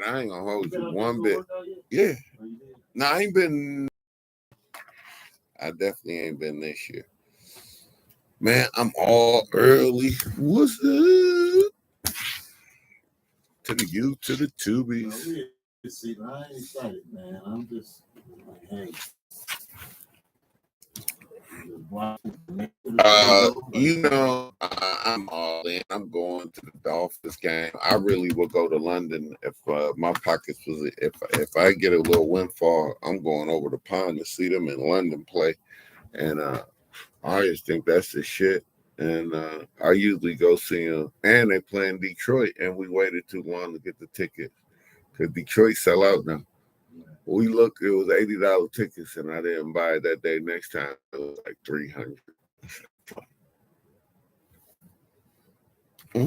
I ain't gonna hold you one bit. Yeah. No, I ain't been. I definitely ain't been this year. Man, I'm all early. What's up? To the youth, to the tubies. See, I ain't excited, man. I'm just like, hey. I'm all in. I'm going to the Dolphins game. I really will go to London if my pockets was if I get a little windfall. I'm going over the pond to see them in London play, and I just think that's the shit. And I usually go see them, and they play in Detroit, and we waited too long to get the tickets because Detroit sell out now. We looked, it was $80 tickets, and I didn't buy it that day. Next time, it was like $300. Let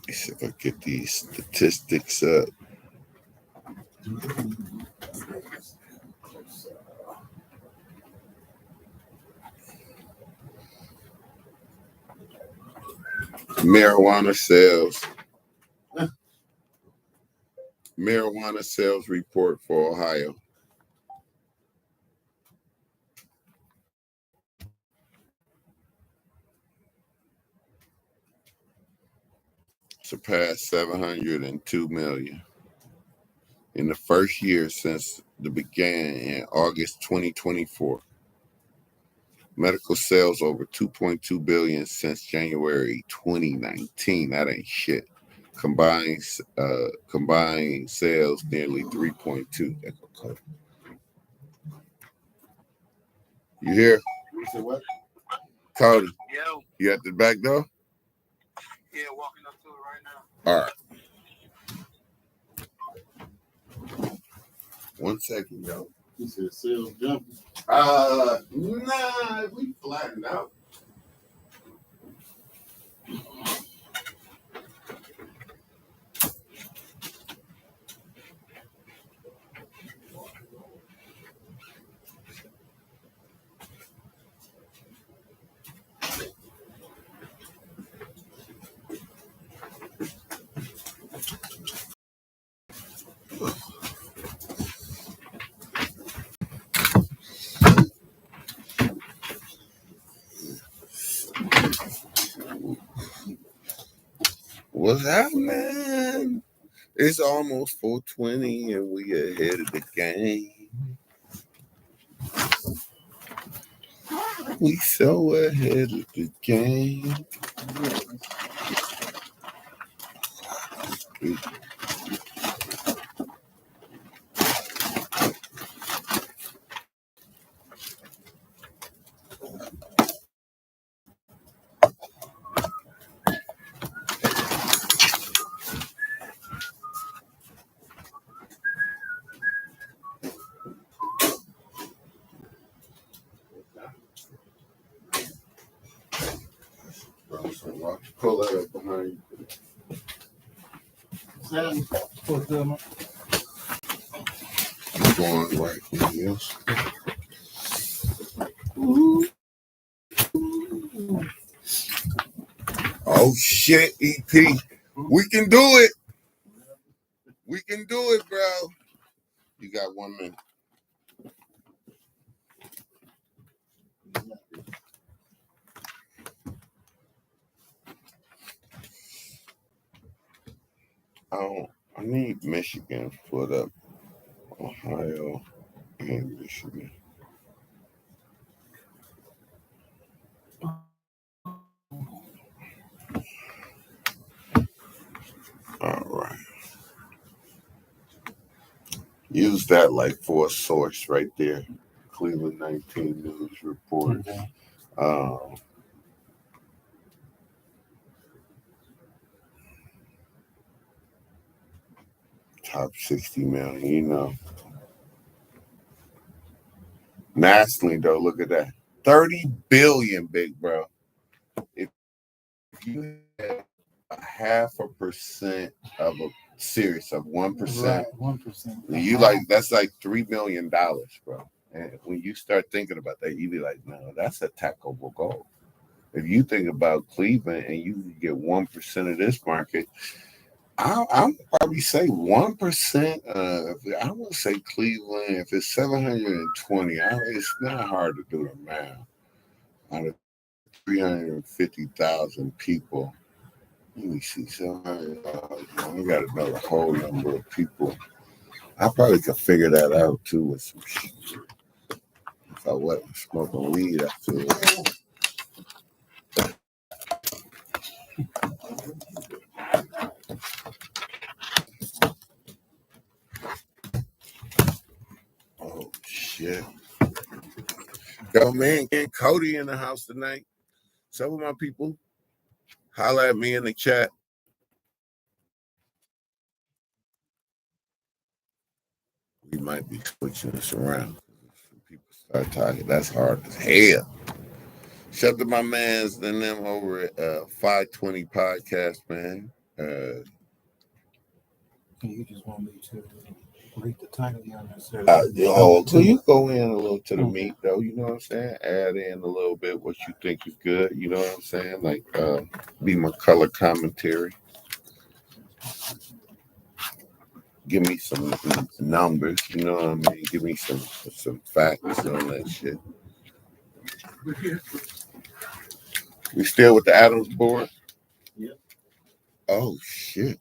me see if I get these statistics up. Marijuana sales report for Ohio. Surpassed 702 million in the first year since the began in August 2024. Medical sales over 2.2 billion since January 2019. That ain't shit. Combined sales nearly 3.2. You here? You said what? Cody. Yo. You at the back door? Yeah, walking up to it right now. All right. 1 second, yo. You said sales jumping. Nah, we flattened out. What's happening? It's almost 4:20 and we ahead of the game. We so ahead of the game. Pull that up behind you. I'm going right here. Oh shit, EP. We can do it. We can do it, bro. You got 1 minute. I need Michigan put up. Ohio and Michigan. All right. Use that like for a source right there. Cleveland 19 News report. Okay. Top 60 million, you know. Nationally, though, look at that. 30 billion, big bro. If you have 0.5% of a series of 1%, Right, 1%. you like that's like $3 million, bro. And when you start thinking about that, you be like, no, that's a tackleable goal. If you think about Cleveland and you get 1% of this market, I would probably say 1%. I would say Cleveland. If it's 720, it's not hard to do the math. Out of 350,000 people, let me see, 700,000. We got to know the whole number of people. I probably could figure that out too with some shit. If I wasn't smoking weed, I feel. Oh shit! Yo, man, get Cody in the house tonight. Some of my people holla at me in the chat. We might be switching this around. People start talking. That's hard as hell. Shout out to my mans and them over at 520 Podcast, man. You just want me to read the title So you go in a little to the meat, though. You know what I'm saying? Add in a little bit what you think is good. You know what I'm saying? Like, be my color commentary. Give me some numbers. You know what I mean? Give me some facts on that shit. We still with the Adams board? Yep. Oh shit.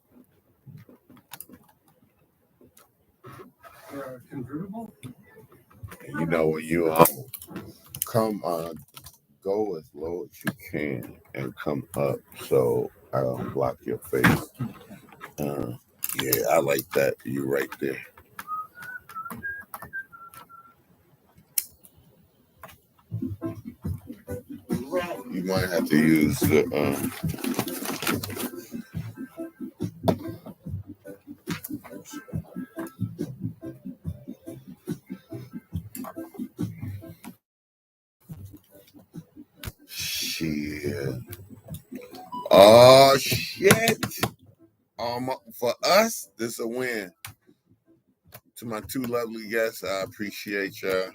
Convertible? You know when you come go as low as you can and come up so I don't block your face. Yeah, I like that. You right there. You might have to use the shit. Oh shit. For us, this is a win. To my two lovely guests, I appreciate y'all.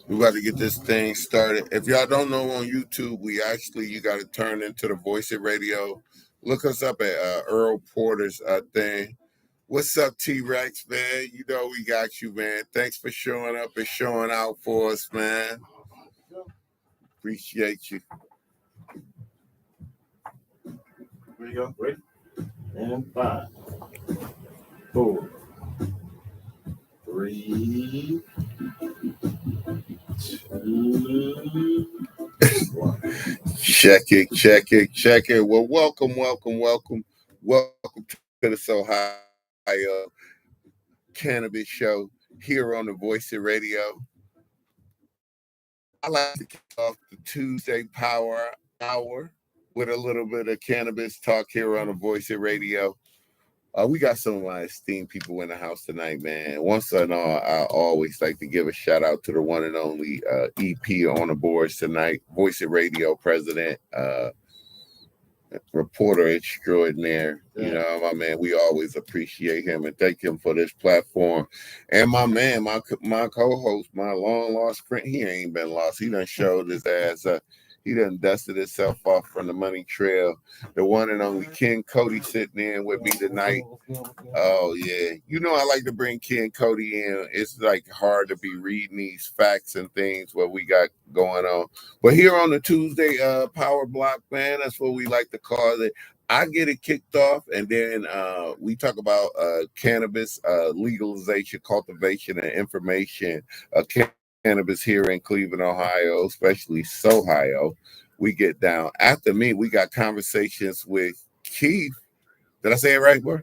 We got to get this thing started. If y'all don't know on YouTube, you got to turn into the Voice of Radio. Look us up at Earl Porter's thing. What's up, T-Rex, man? You know we got you, man. Thanks for showing up and showing out for us, man. Appreciate you. Here you go. Ready? And 5, 4, 3, 2, 1. Check it. Well, welcome to the Sohigho Cannabis Show here on the Voice of Radio. I like to kick off the Tuesday Power Hour with a little bit of cannabis talk here on the Voice of Radio. We got some of my esteemed people in the house tonight, man. Once and all, I always like to give a shout out to the one and only EP on the boards tonight, Voice of Radio president, reporter extraordinaire. You know, my man, we always appreciate him and thank him for this platform. And my man, my co-host, my long lost friend, he ain't been lost. He done showed his ass up. He done dusted himself off from the money trail. The one and only Ken Cody sitting in with me tonight. Oh, yeah. You know, I like to bring Ken Cody in. It's like hard to be reading these facts and things what we got going on. But here on the Tuesday Power Block, man, that's what we like to call it. I get it kicked off, and then we talk about cannabis legalization, cultivation, and information. Cannabis here in Cleveland, Ohio, especially Sohigho. We get down. After me, we got conversations with Keith. Did I say it right, bro?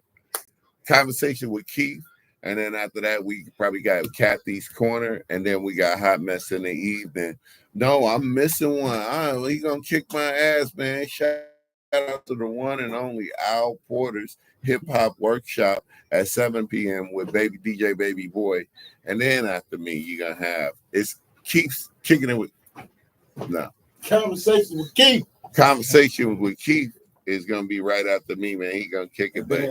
Conversation with Keith. And then after that, we probably got Kathy's Corner. And then we got Hot Mess in the Evening. No, I'm missing one. He going to kick my ass, man. Shout out to the one and only Al Porter's Hip Hop Workshop at 7 p.m. with Baby DJ Baby Boy. And then after me, you're going to have, it's Keith's kicking it with, no. Conversation with Keith. Conversation with Keith is going to be right after me, man. He going to kick it back.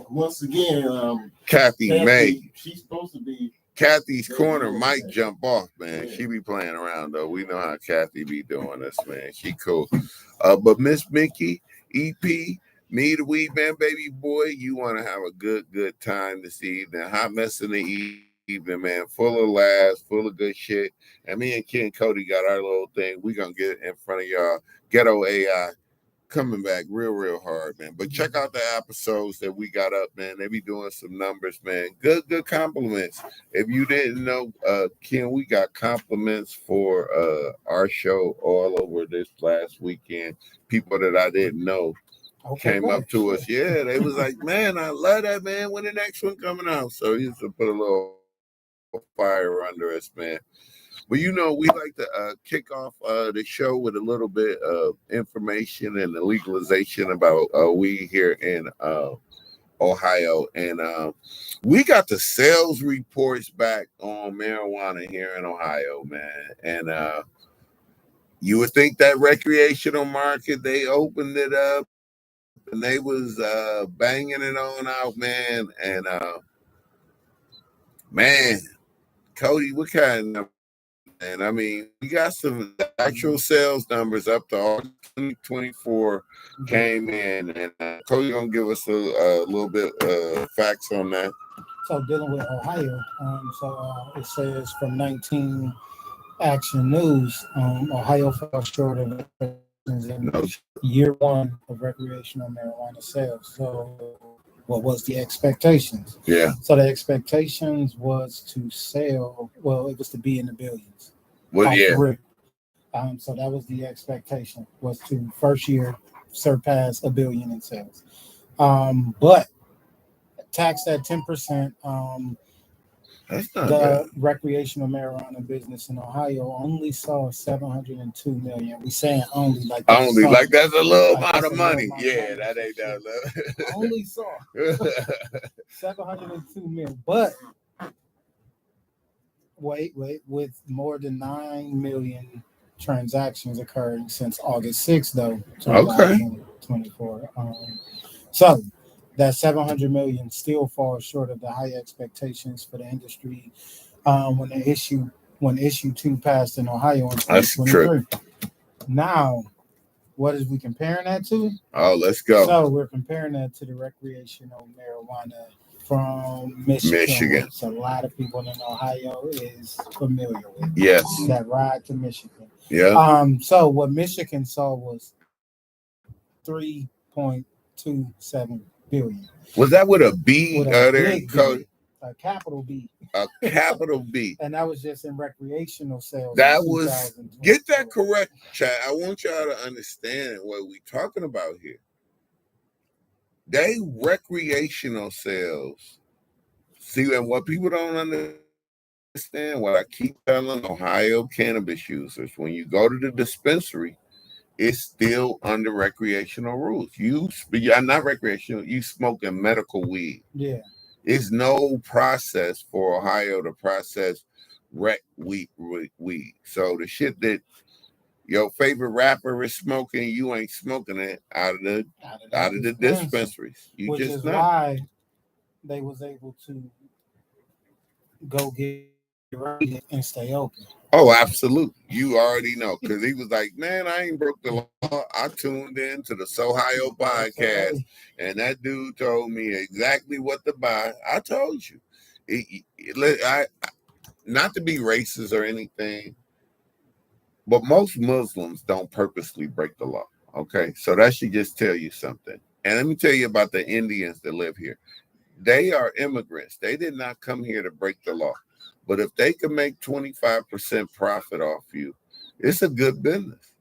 Once again, Kathy May. She's supposed to be. Kathy's Corner might jump off, man. She be playing around, though. We know how Kathy be doing this, man. She cool. But Miss Mickey, EP, me, the Weed Man, baby boy, you want to have a good time this evening. Hot mess in the evening, man. Full of laughs, full of good shit. And me and Ken Cody got our little thing. We gonna get in front of y'all. Ghetto AI coming back real hard, man. But check out the episodes that we got up, man. They be doing some numbers, man. Good compliments. If you didn't know, Ken, we got compliments for our show all over this last weekend. People that I didn't know came up to us. Yeah, they was like, man, I love that, man. When the next one coming out? So he used to put a little fire under us, man. But we like to kick off the show with a little bit of information and the legalization about weed here in Ohio. And we got the sales reports back on marijuana here in Ohio, man. And you would think that recreational market, they opened it up and they was banging it on out, man. And man, Cody, what kind of numbers we got, man? I mean, we got some actual sales numbers up to August 2024 came in, and Cody gonna give us a little bit facts on that. So dealing with Ohio, it says from 19 Action News, Ohio fell short of expectations in year one of recreational marijuana sales. So what was the expectations? Yeah. So the expectations was to sell, well, it was to be in the billions. Well, yeah. So that was the expectation, was to first year surpass $1 billion in sales. But taxed at 10%, that's not the bad. recreational marijuana business in Ohio only saw 702 million. We saying only like that's that's a little like amount of money. Yeah, that ain't that. Only saw 702 million, but wait, with more than 9 million transactions occurring since August 6th, though. 2024. So that 700 million still falls short of the high expectations for the industry when issue 2 passed in Ohio in 2023. Now, what is we comparing that to? Oh, let's go. So we're comparing that to the recreational marijuana from Michigan. Which a lot of people in Ohio is familiar with. Yes. That ride to Michigan. Yeah. So what Michigan saw was 3.27 billion. Was that with a B? With a big B, a capital B. A capital B. And that was just in recreational sales. That was, get that correct, chat. I want y'all to understand what we're talking about here. They recreational sales. See, and what people don't understand, what I keep telling Ohio cannabis users, when you go to the dispensary, it's still under recreational rules. You're not recreational, you smoking medical weed. Yeah. It's no process for Ohio to process rec weed. So the shit that your favorite rapper is smoking, you ain't smoking it out of the dispensaries. You which just is not. Why they was able to go get and stay open. Oh, absolutely. You already know, because he was like, man, I ain't broke the law. I tuned in to the Sohigho podcast, and that dude told me exactly what to buy. I told you. Not to be racist or anything, but most Muslims don't purposely break the law. Okay, so that should just tell you something. And let me tell you about the Indians that live here. They are immigrants. They did not come here to break the law. But if they can make 25% profit off you, it's a good business.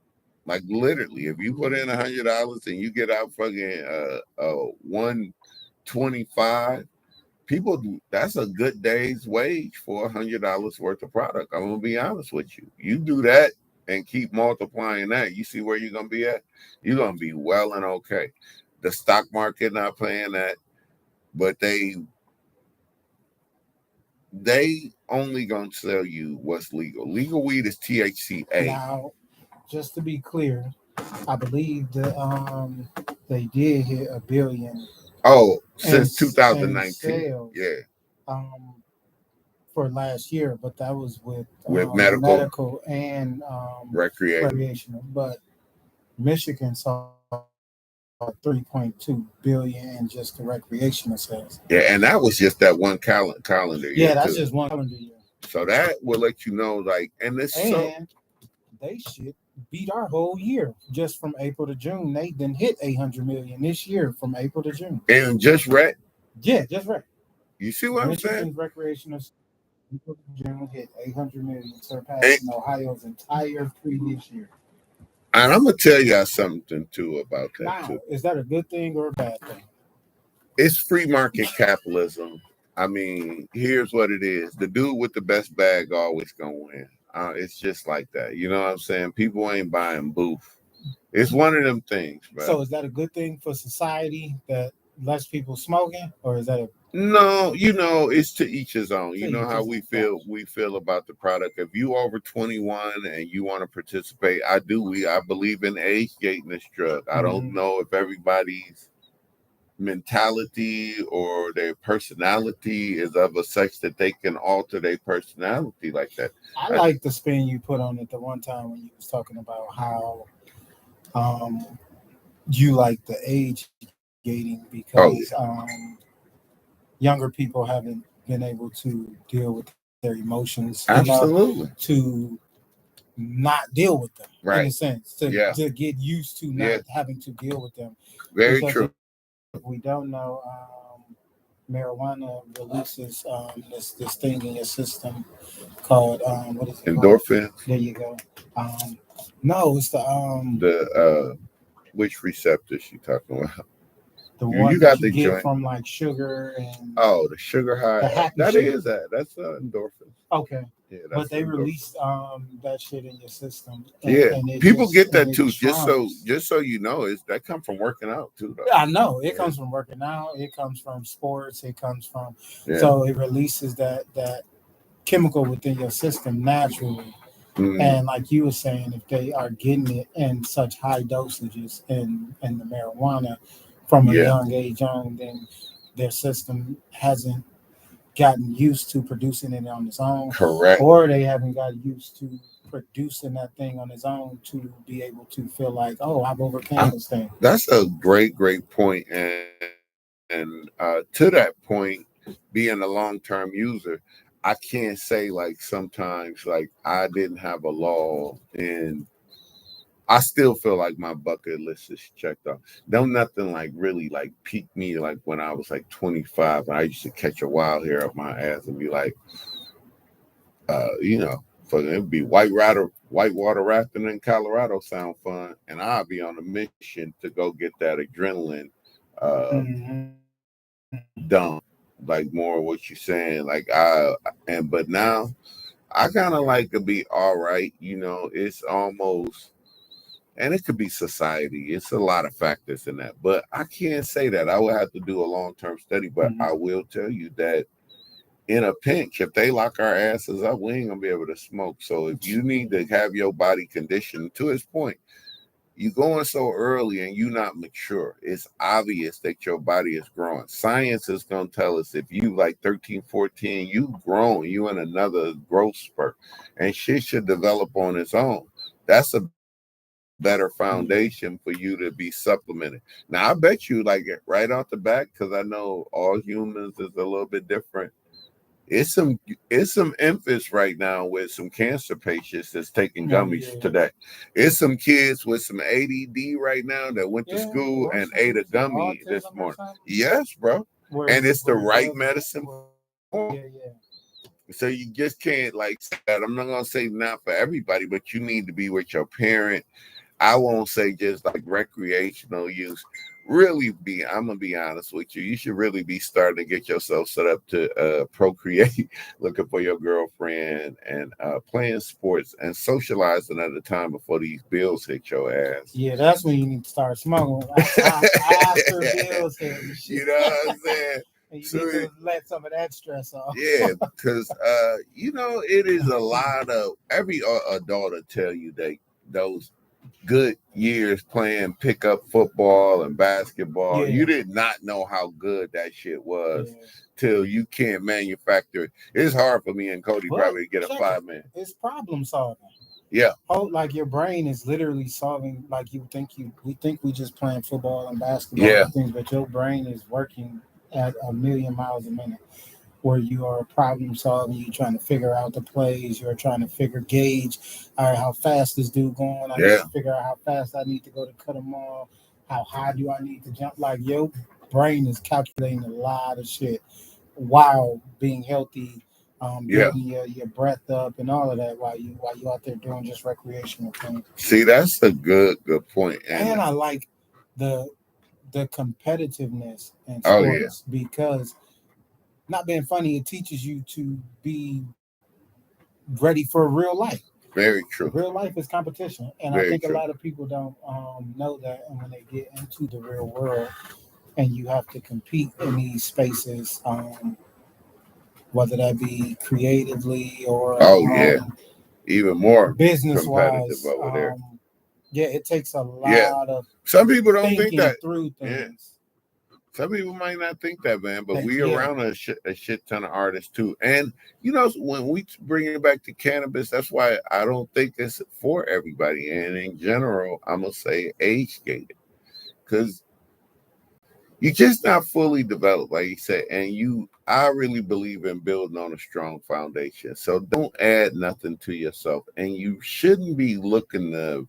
Like literally, if you put in $100 and you get out fucking 125, people do. That's a good day's wage for $100 worth of product. I'm gonna be honest with you. You do that and keep multiplying that. You see where you're gonna be at. You're gonna be well and okay. The stock market not paying that, but they only gonna sell you what's legal. Legal weed is THCA. Now, just to be clear, I believe that they did hit $1 billion. Oh, since 2019. Sales, yeah. For last year, but that was with medical and recreational. But Michigan saw 3.2 billion in just the recreational sales. Yeah, and that was just that one calendar year. Yeah, that's too. just one calendar year. So that will let you know, like, and it's so. And they should beat our whole year just from April to June. They didn't hit 800 million this year from April to June. And just right. Yeah, just right. You see what I'm saying? Michigan's recreational April to June hit 800 million, And, surpassing Ohio's entire previous year. and I'm gonna tell y'all something too about that Now, too. is that a good thing or a bad thing? It's free market capitalism. I mean, here's what it is: the dude with the best bag always gonna win. It's just like that. You know what I'm saying? People ain't buying booth. It's one of them things, bro. So is that a good thing for society that less people smoking, or is that a No, it's to each his own. To You know each how his we own, feel. gotcha. We feel about the product. If you over 21 and you want to participate, I do. I believe in age gating this drug. I don't know if everybody's mentality or their personality is of a such that they can alter their personality like that. I like the spin you put on it the one time when you was talking about how you like the age gating because younger people haven't been able to deal with their emotions Absolutely. to not deal with them in Right. a sense to get used to not having to deal with them. Very Because true. if we don't know, marijuana releases this thing in your system called what is it Endorphins. called? There you go. No, it's the which receptors you talking about? The one you got that you the get joint from like sugar and the sugar high. the happy That sugar. is that. That's endorphins. Okay. Yeah, But they endorphins. released that shit in your system. And people get that too. Just so you know, that come from working out too, though. I know it comes from working out. It comes from sports. It comes from so it releases that chemical within your system naturally. And like you were saying, if they are getting it in such high dosages in the marijuana from a young age on, then their system hasn't gotten used to producing it on its own. Correct. Or they haven't got used to producing that thing on its own to be able to feel like, oh, I've overcome this thing. That's a great point. And to that point, being a long-term user, I can't say like sometimes like I didn't have a law and I still feel like my bucket list is checked off. Don't nothing like really like piqued me like when I was like 25 and I used to catch a wild hair up my ass and be like, it'd be whitewater rafting in Colorado sound fun, and I'll be on a mission to go get that adrenaline dump, like more what you're saying. Like but now I kind of like to be all right. It's almost. And it could be society. It's a lot of factors in that. But I can't say that. I would have to do a long-term study. But I will tell you that in a pinch, if they lock our asses up, we ain't going to be able to smoke. So if you need to have your body conditioned, to his point, you going so early and you not mature, it's obvious that your body is growing. Science is going to tell us if you like 13, 14, you grown, you in another growth spurt. And shit should develop on its own. That's a better foundation for you to be supplemented. Now I bet you like it right off the bat, because I know all humans is a little bit different. It's some emphasis right now with some cancer patients that's taking gummies today. It's some kids with some ADD right now that went to school and ate a gummy this morning. Yes, bro. And it's the right medicine. So you just can't like that. I'm not gonna say not for everybody, but you need to be with your parent. I won't say just like recreational use. I'm gonna be honest with you. You should really be starting to get yourself set up to procreate, looking for your girlfriend and playing sports and socializing at a time before these bills hit your ass. Yeah, that's when you need to start smoking. After bills hit. You know what I'm saying? And you need to let some of that stress off. Yeah, because it is a lot of every adult will tell you that those good years playing pickup football and basketball. You did not know how good that shit was till you can't manufacture it. It's hard for me and Cody probably to get a 5-man. It's problem solving. Yeah. Oh, like your brain is literally solving. Like we think we just playing football and basketball Yeah. and things, but your brain is working at a million miles a minute. Where you are problem solving, you're trying to figure out the plays, you're trying to gauge, all right, how fast this dude going. I need Yeah. to figure out how fast I need to go to cut him off. How high do I need to jump? Like your brain is calculating a lot of shit while being healthy, Yeah. building your breath up and all of that while you out there doing just recreational things. See, that's a good point. And I like the competitiveness in Oh yeah, sports because not being funny, it teaches you to be ready for real life. very true. Real life is competition, and I Very think a true. lot of people don't know that. And when they get into the real world, and you have to compete in these spaces, whether that be creatively or Oh yeah, even more business competitive wise, over there. yeah, it takes a Yeah. lot of Some people don't think thinking that. through Yeah. things. Some people might not think that, man, but we Yeah, around a shit ton of artists too. And when we bring it back to cannabis, that's why I don't think it's for everybody. And in general, I'm gonna say age gated because you're just not fully developed, like you said. And I really believe in building on a strong foundation. So don't add nothing to yourself, and you shouldn't be looking to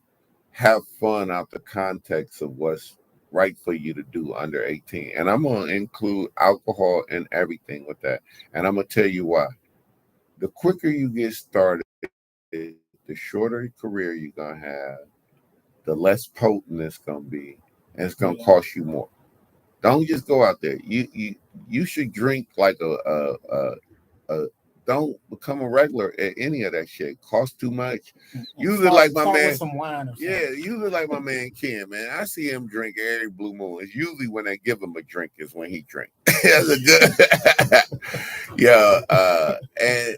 have fun out the context of what's right for you to do under 18. And I'm going to include alcohol and everything with that. And I'm going to tell you why. The quicker you get started, the shorter career you're going to have, the less potent it's going to be, and it's going to yeah, cost you more. Don't just go out there. You should drink like a don't become a regular at any of that shit. It costs too much. Usually like my start with man. some wine or something. Yeah, usually like my man Ken, man. I see him drink every blue moon. It's usually when they give him a drink is when he drink. That's a good yeah, and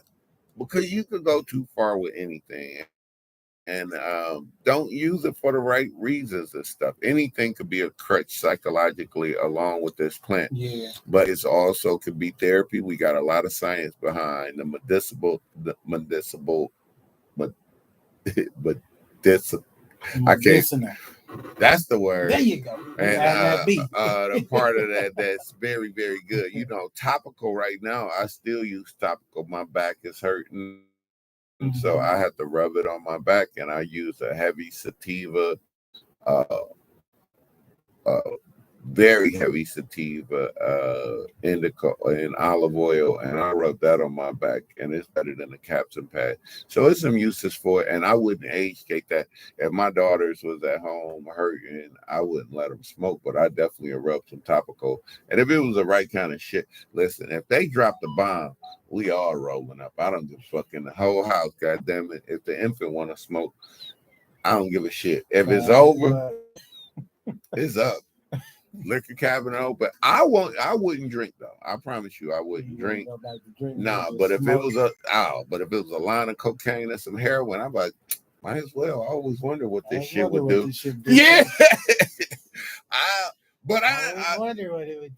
because you could go too far with anything. And don't use it for the right reasons and stuff. Anything could be a crutch psychologically along with this plant. Yeah, But it's also could be therapy. We got a lot of science behind but this I can't. medicinal. That's the word. There you go. And Add that beat. the part of that that's very, very good. Topical right now, I still use topical. My back is hurting. So I have to rub it on my back, and I use a heavy sativa, uh, uh, very heavy sativa, indica and olive oil, and I rub that on my back, and it's better than the caps and pads. So it's some uses for it, and I wouldn't age gate that. If my daughters was at home hurting, I wouldn't let them smoke, but I definitely rub some topical. And if it was the right kind of shit, listen, if they drop the bomb, we all rolling up. I don't give a fuck in the whole house, goddamn it. If the infant want to smoke, I don't give a shit. If it's over, it's up. Liquor cabinet open. I wouldn't drink though. I promise you, I wouldn't drink. Nah, but if it was a line of cocaine and some heroin, I'm like, might as well. I always wonder what this shit would do. Yeah.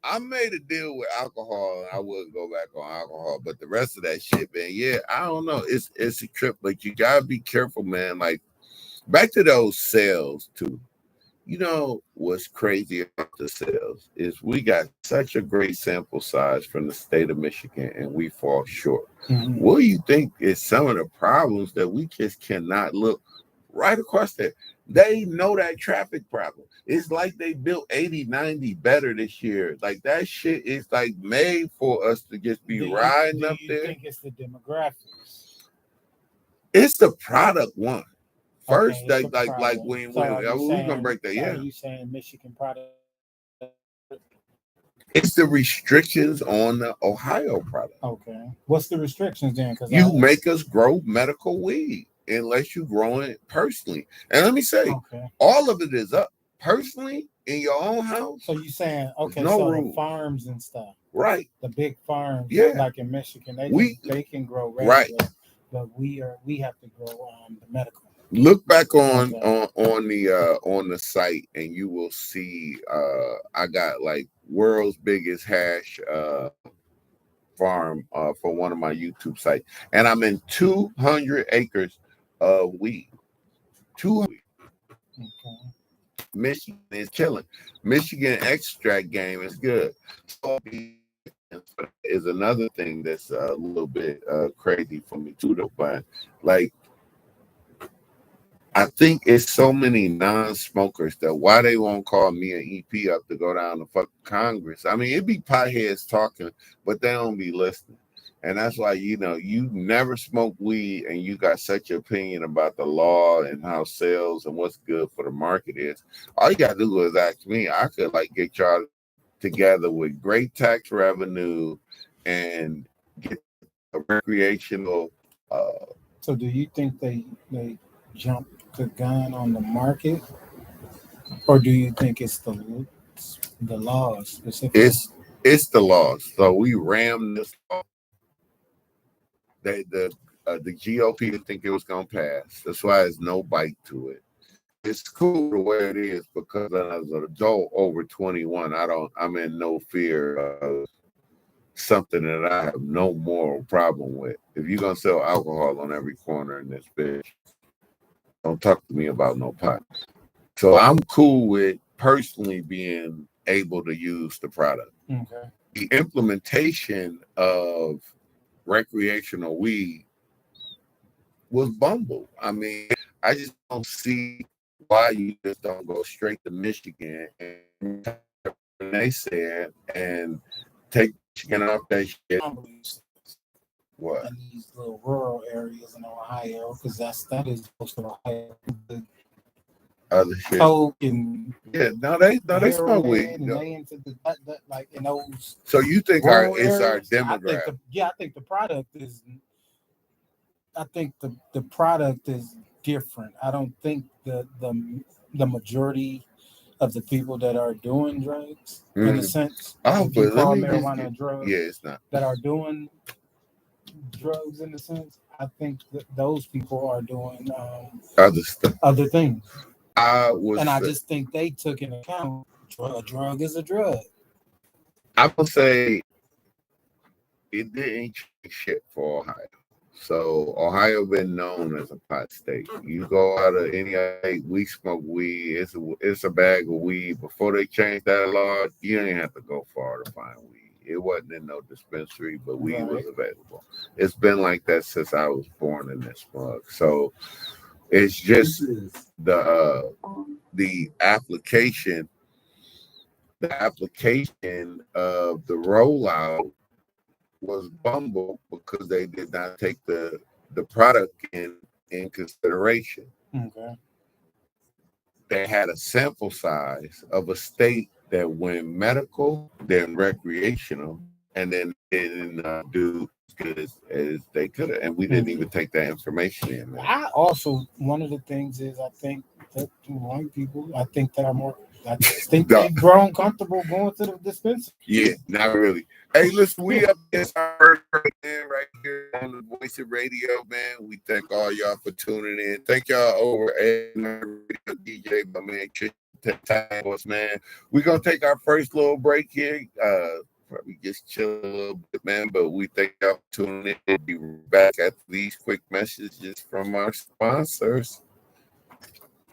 I made a deal with alcohol and I wouldn't go back on alcohol. But the rest of that shit, man, yeah, I don't know. It's a trip, but you gotta be careful, man. Like back to those sales too. What's crazy about the sales is we got such a great sample size from the state of Michigan and we fall short. Mm-hmm. What do you think is some of the problems that we just cannot look right across there? They know that traffic problem. It's like they built 80, 90 better this year. Like that shit is like made for us to just be riding up there. Do you think it's the demographics? It's the product one. First, okay, like when we're gonna break that, yeah. Are you saying Michigan product? It's the restrictions on the Ohio product. Okay, what's the restrictions then? Because you make us grow medical weed unless you grow it personally. And let me say, all of it is up personally in your own house. So you saying no so rules. The farms and stuff, right? The big farms, yeah, like in Michigan, they can grow regular, right? But we have to grow the medical. Look back on the site and you will see I got like world's biggest hash farm for one of my YouTube sites, and I'm in 200 acres of weed. 200. Okay. Michigan is killing. Michigan extract game is good. So is another thing that's a little bit crazy for me too, though. But like, I think it's so many non-smokers that why they won't call me an EP up to go down to fucking Congress. I mean, it be potheads talking, but they don't be listening. And that's why, you never smoke weed and you got such an opinion about the law and how sales and what's good for the market is. All you got to do is ask me. I could like get y'all together with great tax revenue and get a recreational. So do you think they jump the gun on the market, or do you think it's the laws specifically? It's the laws. So we ram this law. The GOP didn't think it was gonna pass. That's why there's no bite to it. It's cool the way it is because as an adult over 21, I'm in no fear of something that I have no moral problem with. If you're gonna sell alcohol on every corner in this bitch, don't talk to me about no pot. So I'm cool with personally being able to use the product. Okay. The implementation of recreational weed was bumbled. I mean, I just don't see why you just don't go straight to Michigan and they said and take Michigan off that shit. What? In these little rural areas in Ohio, because that is most of Ohio. The Other shit. coke and No, they smoke weed. and they into the like in those. So you think rural it's our areas, demographic? I think the product is. I think the product is different. I don't think the majority of the people that are doing drugs, in a sense, if you call marijuana a drug, yeah, it's not. that are doing drugs in a sense, I think that those people are doing Other stuff. other things. I just think they took into account a drug is a drug. I would say it didn't change shit for Ohio. So Ohio been known as a pot state. You go out of any state, we smoke weed. It's a bag of weed. Before they changed that law, you didn't have to go far to find weed. It wasn't in no dispensary, but weed was available. It's been like that since I was born in this mug. So it's just the application of the rollout was bumbled because they did not take the product in consideration. Okay. They had a sample size of a state that went medical, then recreational, and then didn't do as good as they could have. And we didn't even take that information in. Man. I also, one of the things is I think that white people, I think they've grown comfortable going to the dispensary. Yeah, not really. Hey, listen, we up against our first man right here on the Voice of Radio, man. We thank all y'all for tuning in. Thank y'all over at Radio DJ, my man, Cannabis, man. We're gonna take our first little break here. Probably just chill a little bit, man. But we thank y'all for tuning in. We'll be back after these quick messages from our sponsors.